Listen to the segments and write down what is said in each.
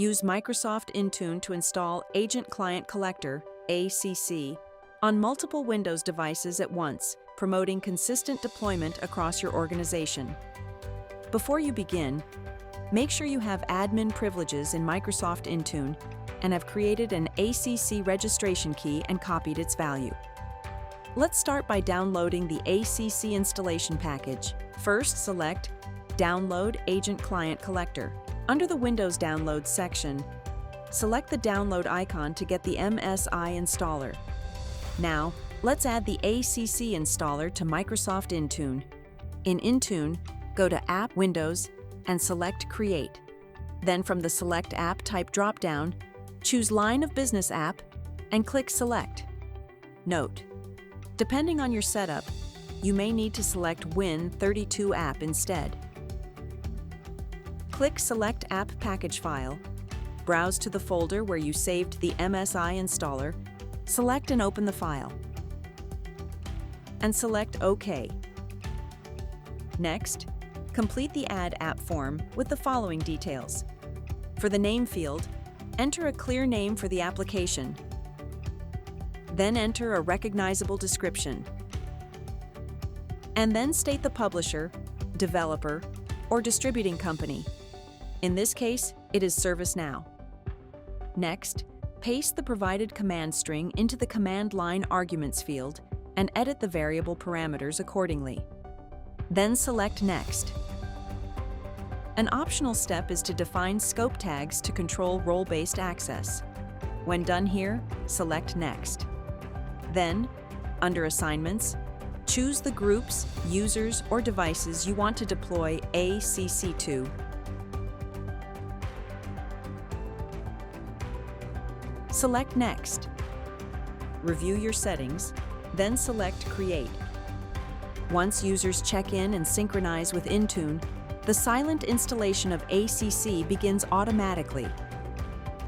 Use Microsoft Intune to install Agent Client Collector, ACC, on multiple Windows devices at once, promoting consistent deployment across your organization. Before you begin, make sure you have admin privileges in Microsoft Intune and have created an ACC registration key and copied its value. Let's start by downloading the ACC installation package. First, select Download Agent Client Collector. Under the Windows Downloads section, select the download icon to get the MSI installer. Now, let's add the ACC installer to Microsoft Intune. In Intune, go to App, Windows, and select Create. Then from the Select App Type drop-down, choose Line of Business App and click Select. Note: depending on your setup, you may need to select Win32 app instead. Click Select App Package File, browse to the folder where you saved the MSI installer, select and open the file, and select OK. Next, complete the Add App form with the following details. For the name field, enter a clear name for the application. Then enter a recognizable description. And then state the publisher, developer, or distributing company. In this case, it is ServiceNow. Next, paste the provided command string into the command line arguments field and edit the variable parameters accordingly. Then select Next. An optional step is to define scope tags to control role-based access. When done here, select Next. Then, under Assignments, choose the groups, users, or devices you want to deploy ACC to. Select Next. Review your settings, then select Create. Once users check in and synchronize with Intune, the silent installation of ACC begins automatically.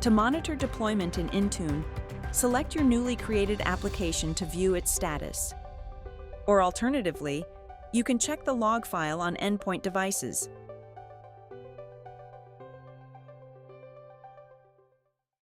To monitor deployment in Intune, select your newly created application to view its status. Or alternatively, you can check the log file on endpoint devices.